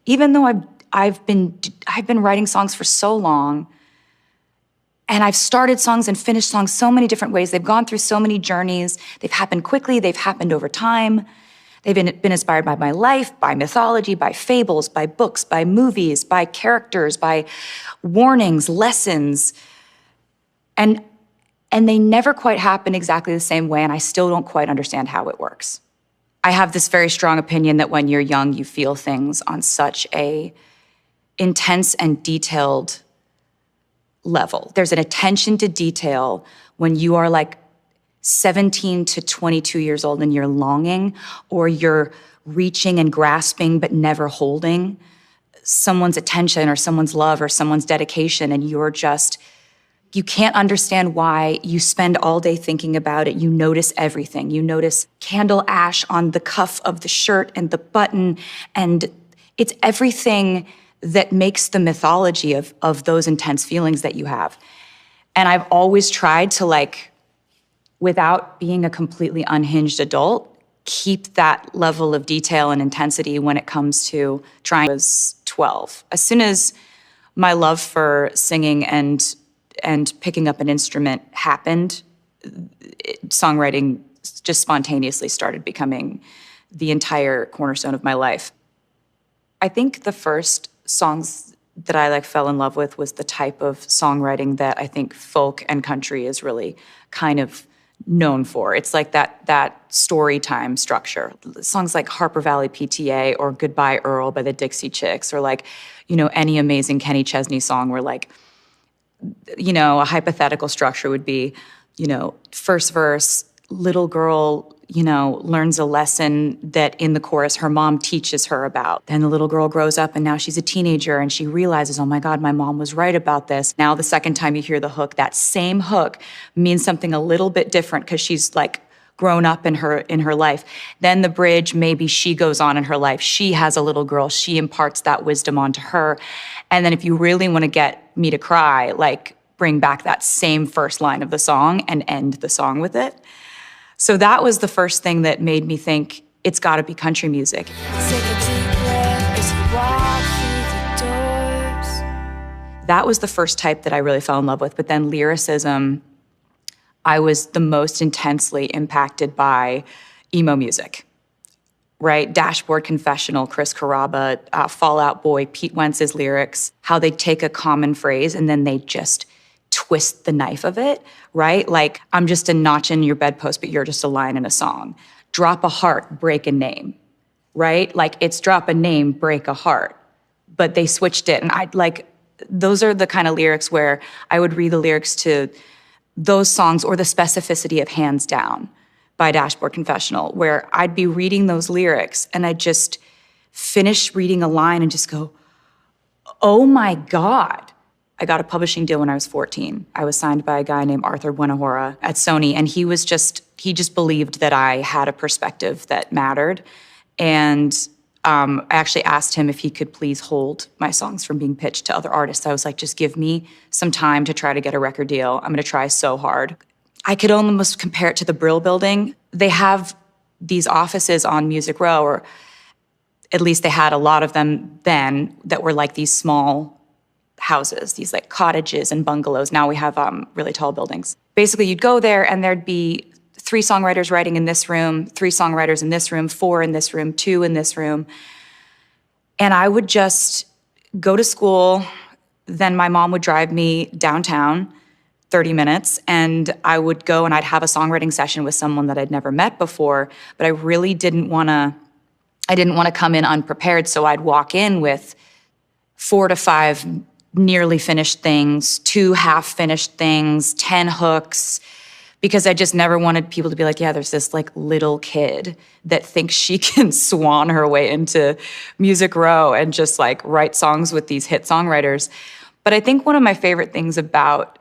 even though I've been writing songs for so long, and I've started songs and finished songs so many different ways. They've gone through so many journeys. They've happened quickly. They've happened over time. They've been inspired by my life, by mythology, by fables, by books, by movies, by characters, by warnings, lessons. And they never quite happen exactly the same way, and I still don't quite understand how it works. I have this very strong opinion that when you're young, you feel things on such a intense and detailed level. There's an attention to detail when you are like 17 to 22 years old and you're longing, or you're reaching and grasping but never holding someone's attention or someone's love or someone's dedication, and you can't understand why. You spend all day thinking about it. You notice everything. You notice candle ash on the cuff of the shirt and the button, and it's everything that makes the mythology of those intense feelings that you have. And I've always tried to, like, without being a completely unhinged adult, keep that level of detail and intensity when it comes to trying. I was 12. As soon as my love for singing and picking up an instrument happened, songwriting just spontaneously started becoming the entire cornerstone of my life. I think the first songs that I fell in love with was the type of songwriting that I think folk and country is really kind of known for. It's like that story time structure. Songs like Harper Valley PTA or Goodbye Earl by the Dixie Chicks, or any amazing Kenny Chesney song where a hypothetical structure would be, first verse, little girl, learns a lesson that in the chorus her mom teaches her about. Then the little girl grows up and now she's a teenager and she realizes, oh my God, my mom was right about this. Now the second time you hear the hook, that same hook means something a little bit different because she's grown up in her life. Then the bridge, maybe she goes on in her life. She has a little girl. She imparts that wisdom onto her. And then if you really want to get me to cry, bring back that same first line of the song and end the song with it. So that was the first thing that made me think it's got to be country music. Take a deep breath as you walk through the doors. That was the first type that I really fell in love with. But then lyricism, I was the most intensely impacted by emo music, right? Dashboard Confessional, Chris Carrabba, Fall Out Boy, Pete Wentz's lyrics, how they take a common phrase and then they just twist the knife of it, right? I'm just a notch in your bedpost, but you're just a line in a song. Drop a heart, break a name, right? It's drop a name, break a heart. But they switched it. And those are the kind of lyrics where I would read the lyrics to those songs, or the specificity of Hands Down by Dashboard Confessional, where I'd be reading those lyrics and I'd just finish reading a line and just go, oh my God. I got a publishing deal when I was 14. I was signed by a guy named Arthur Buenahora at Sony, and he just believed that I had a perspective that mattered. And I actually asked him if he could please hold my songs from being pitched to other artists. I was like, just give me some time to try to get a record deal. I'm gonna try so hard. I could almost compare it to the Brill Building. They have these offices on Music Row, or at least they had a lot of them then, that were these small houses, these cottages and bungalows. Now we have really tall buildings. Basically, you'd go there and there'd be 3 songwriters writing in this room, 3 songwriters in this room, 4 in this room, 2 in this room. And I would just go to school. Then my mom would drive me downtown 30 minutes, and I would go and I'd have a songwriting session with someone that I'd never met before, but I really didn't want to come in unprepared, so I'd walk in with 4 to 5 nearly finished things, 2 half-finished things, 10 hooks, because I just never wanted people to be like, yeah, there's this little kid that thinks she can swan her way into Music Row and just write songs with these hit songwriters. But I think one of my favorite things about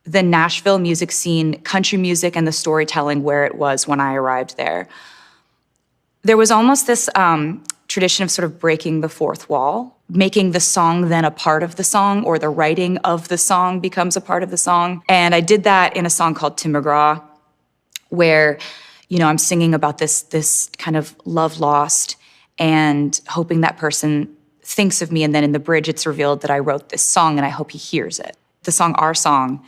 the Nashville music scene, country music and the storytelling where it was when I arrived there was almost this tradition of sort of breaking the fourth wall, making the song then a part of the song, or the writing of the song becomes a part of the song. And I did that in a song called Tim McGraw, where, I'm singing about this kind of love lost and hoping that person thinks of me, and then in the bridge it's revealed that I wrote this song and I hope he hears it. The song Our Song,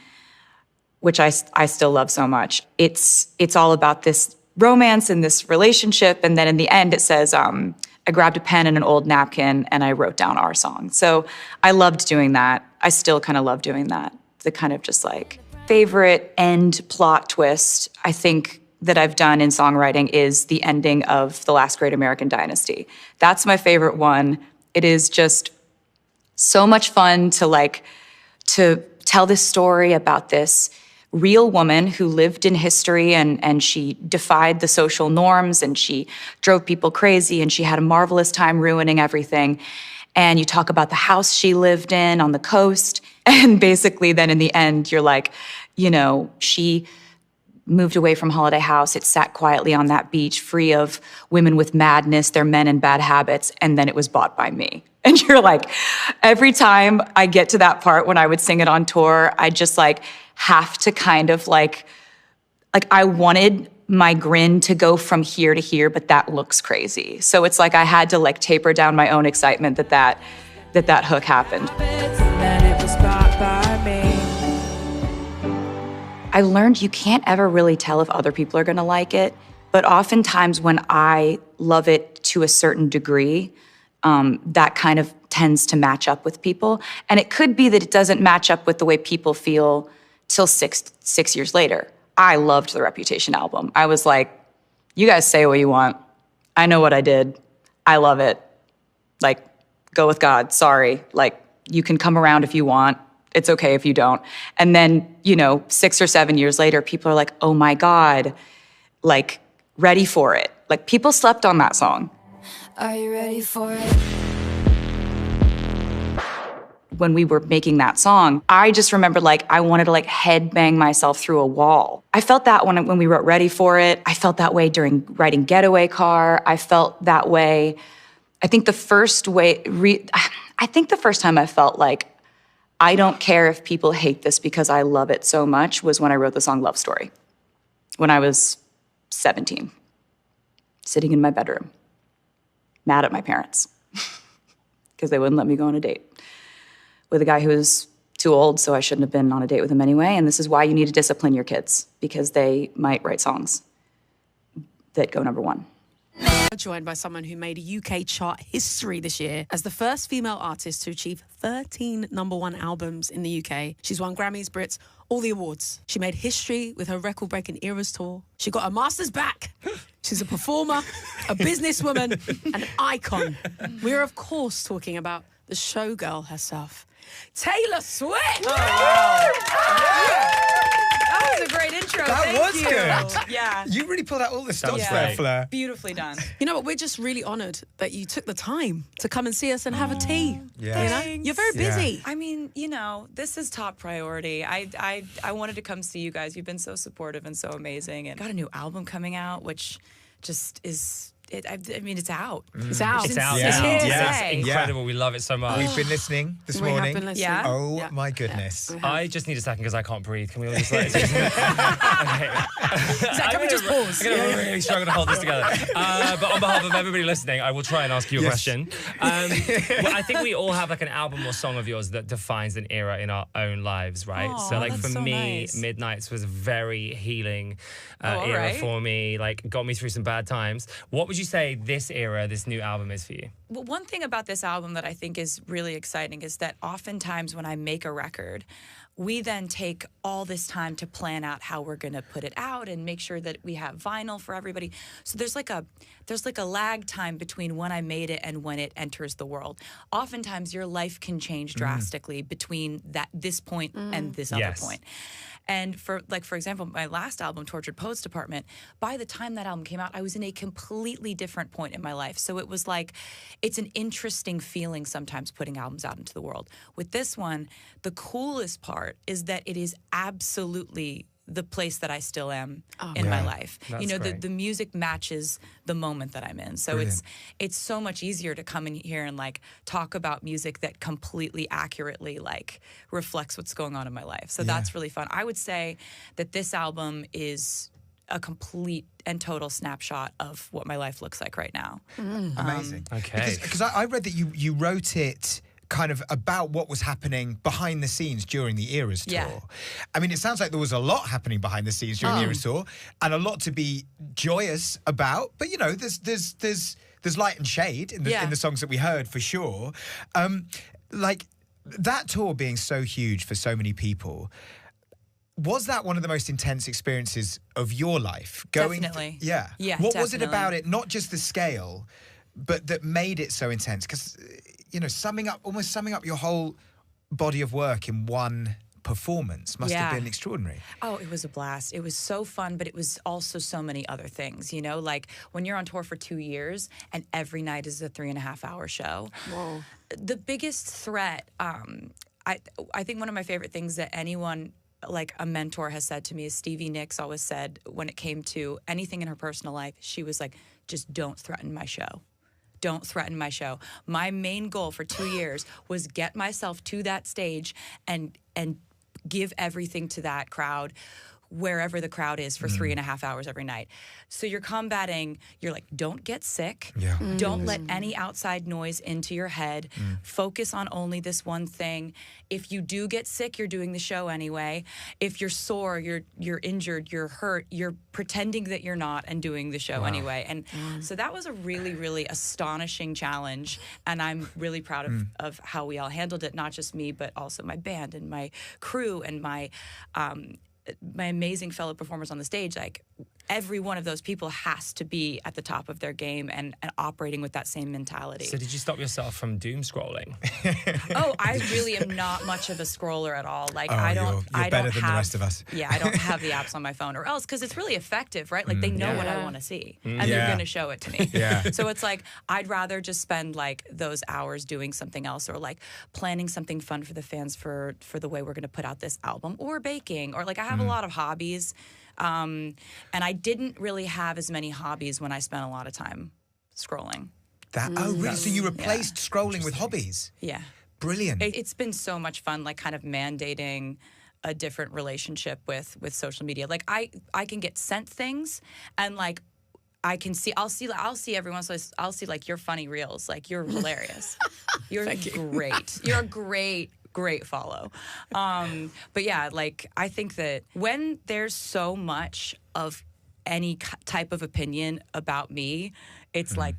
which I still love so much, it's all about this romance and this relationship, and then in the end it says, I grabbed a pen and an old napkin and I wrote down our song. So I loved doing that. I still kind of love doing that. The kind of just like favorite end plot twist I think that I've done in songwriting is the ending of The Last Great American Dynasty. That's my favorite one. It is just so much fun to tell this story about this real woman who lived in history and she defied the social norms and she drove people crazy and she had a marvelous time ruining everything. And you talk about the house she lived in on the coast. And basically then in the end, you're like, you know, she moved away from Holiday House. It sat quietly on that beach, free of women with madness, their men and bad habits, and then it was bought by me. And you're like, every time I get to that part when I would sing it on tour, I just like have to kind of like I wanted my grin to go from here to here, but that looks crazy. So it's like I had to like taper down my own excitement that hook happened. I learned you can't ever really tell if other people are gonna like it, but oftentimes when I love it to a certain degree, that kind of tends to match up with people. And it could be that it doesn't match up with the way people feel till six years later. I loved the Reputation album. I was like, you guys say what you want. I know what I did. I love it. Like, go with God, sorry. Like, you can come around if you want. It's okay if you don't. And then, you know, 6 or 7 years later, people are like, oh my God, like, ready for it. Like, people slept on that song. Are you ready for it? When we were making that song, I just remember like, I wanted to like headbang myself through a wall. I felt that when we wrote Ready for It. I felt that way during writing Getaway Car. I felt that way. I think the first time I felt like, I don't care if people hate this because I love it so much was when I wrote the song Love Story. When I was 17, sitting in my bedroom, mad at my parents because they wouldn't let me go on a date with a guy who was too old, so I shouldn't have been on a date with him anyway. And this is why you need to discipline your kids, because they might write songs that go number one. Joined by someone who made UK chart history this year as the first female artist to achieve 13 #1 albums in the UK. She's won Grammys, Brits, all the awards. She made history with her record-breaking Eras tour. She got her masters back. She's a performer, a businesswoman, an icon. We're, of course, talking about the showgirl herself, Taylor Swift. Oh, wow. That was a great intro. That was good. Yeah. You really pulled out all the stops was there, great. Fleur. Beautifully done. You know what? We're just really honoured that you took the time to come and see us and have a tea. Yeah. You know? Thanks. You're very busy. I mean, you know, this is top priority. I wanted to come see you guys. You've been so supportive and so amazing. And got a new album coming out, which just is... I mean, it's out. It's out. It's out. Yeah. It's Yeah. Yeah. It's incredible. We love it so much. We've been listening this We have morning. been listening. Yeah. Oh Yeah. my goodness. I just need a second because I can't breathe. Can we all just like... okay. Can we just pause? I'm going to really struggle to hold this together. But on behalf of everybody listening, I will try and ask you a Yes. question. Well, I think we all have like an album or song of yours that defines an era in our own lives, right? Aw, so like that's for so me, nice. Midnights was a very healing all era right. for me, like got me through some bad times. What would you say this era, this new album is for you? Well, one thing about this album that I think is really exciting is that oftentimes when I make a record, we then take all this time to plan out how we're going to put it out and make sure that we have vinyl for everybody. So there's like a lag time between when I made it and when it enters the world. Oftentimes your life can change drastically between this point and this other Yes. point. And for example, my last album, Tortured Poets Department, by the time that album came out, I was in a completely different point in my life. So it was like, it's an interesting feeling sometimes putting albums out into the world. With this one, the coolest part is that it is absolutely the place that I still am in my life. That's you know, great. the music matches the moment that I'm in. So Brilliant. it's so much easier to come in here and like talk about music that completely accurately like reflects what's going on in my life. So that's really fun. I would say that this album is a complete and total snapshot of what my life looks like right now. Amazing. Okay. Because I read that you wrote it kind of about what was happening behind the scenes during the Eras tour. Yeah. I mean, it sounds like there was a lot happening behind the scenes during the Eras tour, and a lot to be joyous about. But there's light and shade in the songs that we heard for sure. Like that tour being so huge for so many people. Was that one of the most intense experiences of your life? Definitely. Yeah. What was it about it? Not just the scale, but that made it so intense? Because summing up your whole body of work in one performance must have been extraordinary. Oh, it was a blast. It was so fun, but it was also so many other things, like when you're on tour for 2 years and every night is a 3.5-hour show. Whoa. The biggest threat, I think one of my favorite things that anyone, like a mentor, has said to me is Stevie Nicks always said when it came to anything in her personal life, she was like, just don't threaten my show. Don't threaten my show. My main goal for 2 years was get myself to that stage and give everything to that crowd, wherever the crowd is, for 3.5 hours every night. So you're combating, you're like, don't get sick. Yeah. Don't let any outside noise into your head. Focus on only this one thing. If you do get sick, you're doing the show anyway. If you're sore, you're injured, you're hurt, you're pretending that you're not and doing the show anyway. And so that was a really, really astonishing challenge. And I'm really proud of how we all handled it, not just me, but also my band and my crew and my amazing fellow performers on the stage. Like, every one of those people has to be at the top of their game and operating with that same mentality. So did you stop yourself from doom scrolling? Oh, I really am not much of a scroller at all. Like, you're better than the rest of us. Yeah, I don't have the apps on my phone, or else, because it's really effective, right? Like, they know what I want to see, and they're going to show it to me. Yeah. So it's like, I'd rather just spend like those hours doing something else, or like planning something fun for the fans for the way we're going to put out this album, or baking, or like I have a lot of hobbies. And I didn't really have as many hobbies when I spent a lot of time scrolling. Really? So you replaced scrolling with hobbies? Yeah. Brilliant. It's been so much fun, like kind of mandating a different relationship with social media. Like I can get sent things, and like I'll see every once in a while, I'll see like your funny reels, like you're hilarious. You're great. You're a great follow. But yeah, like I think that when there's so much of any type of opinion about me, it's like,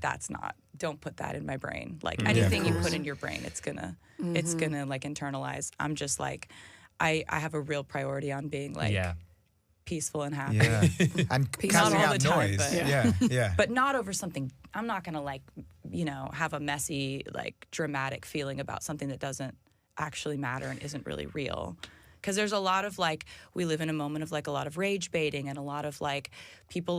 don't put that in my brain. Like anything you put in your brain, it's gonna like internalize. I'm just like, I have a real priority on being like peaceful and happy. Yeah. And Not casting all out the time, noise. but Yeah. but not over something. I'm not gonna like, have a messy, like dramatic feeling about something that doesn't actually matter and isn't really real. Because there's a lot of like, we live in a moment of like a lot of rage baiting, and a lot of like people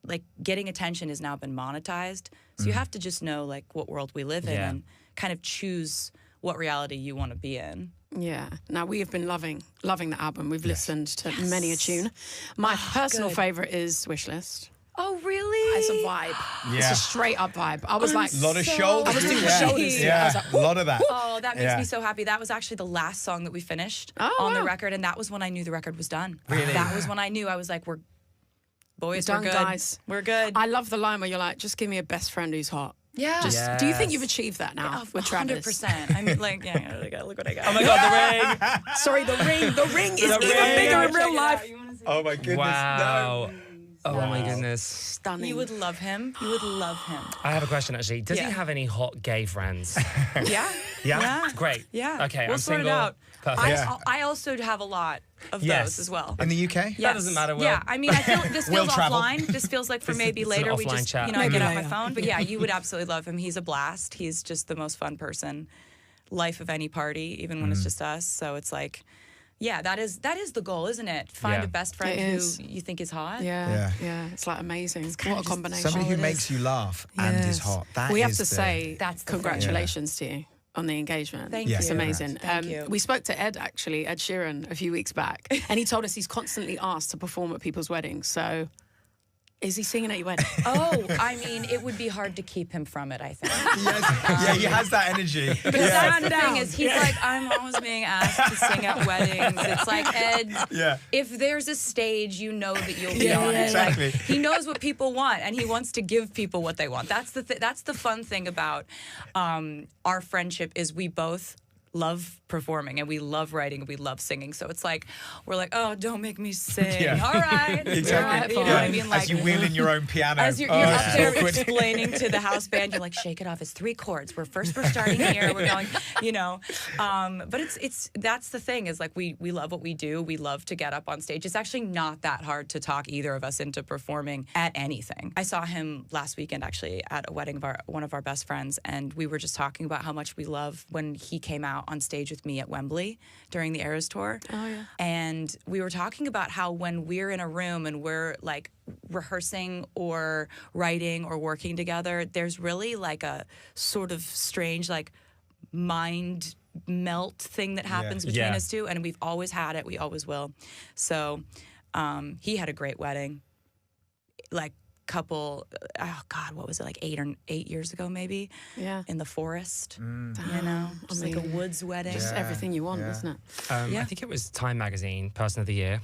like getting attention has now been monetized. So you have to just know like what world we live in and kind of choose what reality you want to be in. Yeah. Now, we have been loving the album. We've listened to many a tune. My personal favorite is Wishlist. Oh, really? It's a vibe. It's a straight up vibe. I was like, A lot of shoulders. I was doing the shoulders. Yeah, I was like, a lot of that. Oh, that makes me so happy. That was actually the last song that we finished on the record, and that was when I knew the record was done. Really? That was when I knew. I was like, we're good. guys. We're good. I love the line where you're like, just give me a best friend who's hot. Yeah. Do you think you've achieved that now with Travis? 100%. I mean, like, look what I got. Oh my God, the ring! Sorry, the ring is even bigger in real life. Oh my goodness. Wow. No. Oh my goodness. Stunning. You would love him. You would love him. I have a question actually. Does he have any hot gay friends? Yeah. Yeah? Great. Yeah. Okay, We'll I'm sort single. it out. Perfect. I also have a lot of Yes. those as well. In the UK? Yes. That doesn't matter, Will. Yeah, I mean, I feel this Will feels travel. offline. This feels like for maybe it's an later we offline just, chat. I get out Yeah. my phone. But yeah, you would absolutely love him. He's a blast. He's just the most fun person. Life of any party, even when it's just us. So it's like, yeah, that is the goal, isn't it? Find Yeah. a best friend It who is. you think is hot. Yeah. It's like amazing. kinda What a just combination. Somebody who it makes is. you laugh and is Yes. hot. That We have is to say That's the congratulations to you on the engagement. Thank Yes. It's you. amazing. Thank you. We spoke to Ed Sheeran, a few weeks back, and he told us he's constantly asked to perform at people's weddings. So Is he singing at your wedding? Oh, I mean, it would be hard to keep him from it, I think. Yeah, he has that energy. Because that's the thing is, he's like, I'm always being asked to sing at weddings. It's like, Ed, if there's a stage, you know that you'll be on it. Exactly. Like, he knows what people want, and he wants to give people what they want. That's the fun thing about our friendship is we both love performing and we love writing and we love singing. So it's like, we're like, oh, don't make me sing. Yeah. All right. Exactly. You know what I mean? Like, as you wheel in your own piano. as you're up there explaining to the house band, you're like, shake it off. It's 3 chords. We're starting here. We're going, you know. But that's the thing is like we love what we do. We love to get up on stage. It's actually not that hard to talk either of us into performing at anything. I saw him last weekend actually at a wedding of one of our best friends, and we were just talking about how much we love when he came out on stage with me at Wembley during the Eras tour. Oh, yeah. And we were talking about how when we're in a room and we're like rehearsing or writing or working together, there's really like a sort of strange like mind melt thing that happens between us two, and we've always had it. We always will. So he had a great wedding. Like couple, oh God, what was it, like 8 years ago maybe? Yeah. In the forest, you know? I Just mean, like a woods wedding. Just everything you want, isn't it? I think it was Time Magazine, Person of the Year.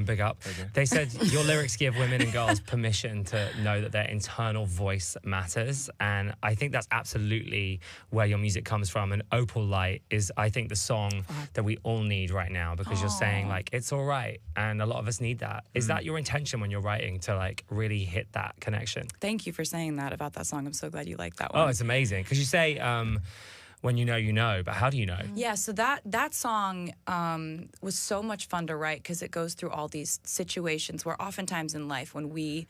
Big up. They said your lyrics give women and girls permission to know that their internal voice matters. And I think that's absolutely where your music comes from. And Opal Light is, I think, the song that we all need right now, because you're saying, like, it's all right. And a lot of us need that. Is that your intention when you're writing, to, like, really hit that connection? Thank you for saying that about that song. I'm so glad you like that one. Oh, it's amazing. Because you say, when you know, but how do you know? Yeah, so that song was so much fun to write because it goes through all these situations where oftentimes in life when we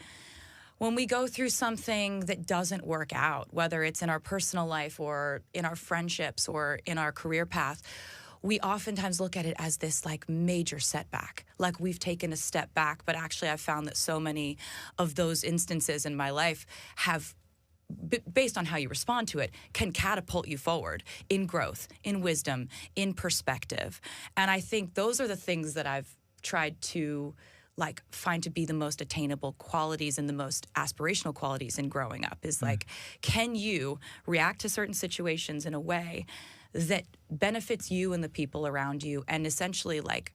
go through something that doesn't work out, whether it's in our personal life or in our friendships or in our career path, we oftentimes look at it as this like major setback, like we've taken a step back. But actually I've found that so many of those instances in my life have, based on how you respond to it, can catapult you forward in growth, in wisdom, in perspective. And I think those are the things that I've tried to like find to be the most attainable qualities and the most aspirational qualities in growing up is like, can you react to certain situations in a way that benefits you and the people around you and essentially like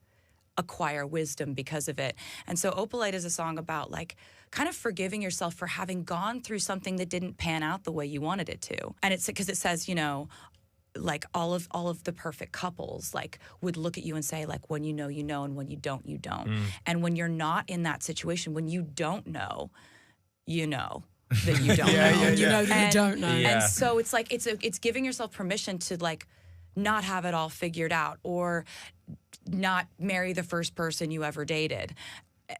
acquire wisdom because of it. And so Opalite is a song about like kind of forgiving yourself for having gone through something that didn't pan out the way you wanted it to. And it's because it says, you know, like all of the perfect couples like would look at you and say like, when you know, and when you don't, you don't. And when you're not in that situation, when you don't know, you know that you don't know. You know that you don't know. And so it's like it's giving yourself permission to like not have it all figured out or not marry the first person you ever dated.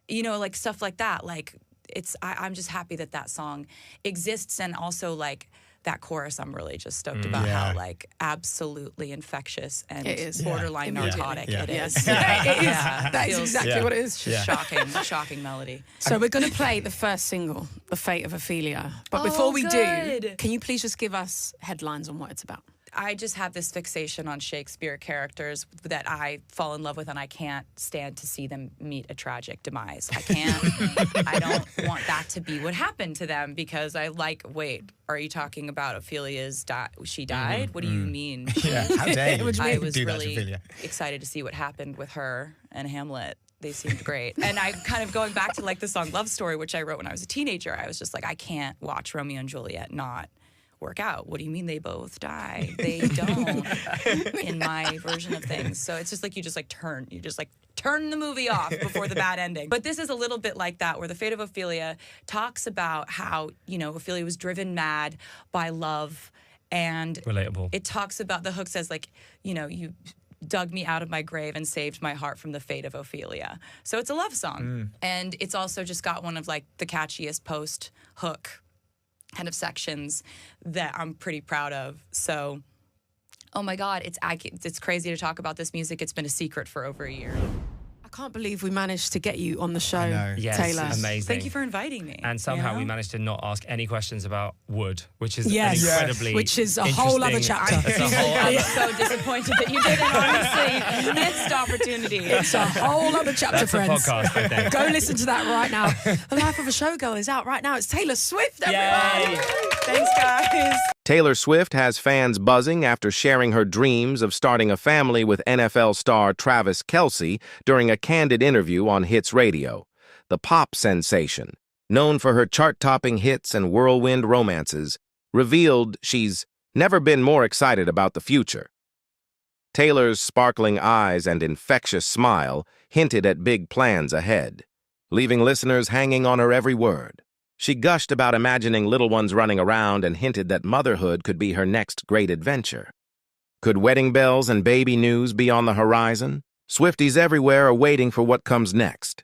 You know, like stuff like that. Like I'm just happy that song exists, and also like that chorus I'm really just stoked about how like absolutely infectious and borderline narcotic it is. It is. That is exactly what it is. Just shocking melody. So we're going to play the first single, The Fate of Ophelia. But before we do, can you please just give us headlines on what it's about? I just have this fixation on Shakespeare characters that I fall in love with, and I can't stand to see them meet a tragic demise. I can't. I don't want that to be what happened to them, because wait, are you talking about Ophelia's she died? What do you mean? Yeah, how dare you? I was do that to really Ophelia? excited to see what happened with her and Hamlet. They seemed great. And I kind of going back to like the song Love Story, which I wrote when I was a teenager, I was just like, I can't watch Romeo and Juliet not work out. What do you mean they both die? They don't in my version of things. So it's just like you just turn the movie off before the bad ending. But this is a little bit like that, where The Fate of Ophelia talks about how, you know, Ophelia was driven mad by love, and relatable. It talks about, the hook says like, you know, you dug me out of my grave and saved my heart from the fate of Ophelia. So it's a love song. And it's also just got one of like the catchiest post hook kind of sections that I'm pretty proud of. So, oh my God, it's crazy to talk about this music. It's been a secret for over a year. I can't believe we managed to get you on the show, know. Yes, Taylor. amazing. Thank you for inviting me. And somehow you we know? managed to not ask any questions about wood, which is Yes. an incredibly Which is a whole other interesting- chapter. It's a whole I'm other, so disappointed that you didn't, honestly. Missed opportunity. It's a whole other chapter, that's a friends. podcast, I think. Go listen to that right now. The Life of a Showgirl is out right now. It's Taylor Swift, everyone. Yay. Thanks, guys. Taylor Swift has fans buzzing after sharing her dreams of starting a family with NFL star Travis Kelce during a candid interview on Hits Radio. The pop sensation, known for her chart-topping hits and whirlwind romances, revealed she's never been more excited about the future. Taylor's sparkling eyes and infectious smile hinted at big plans ahead, leaving listeners hanging on her every word. She gushed about imagining little ones running around and hinted that motherhood could be her next great adventure. Could wedding bells and baby news be on the horizon? Swifties everywhere are waiting for what comes next.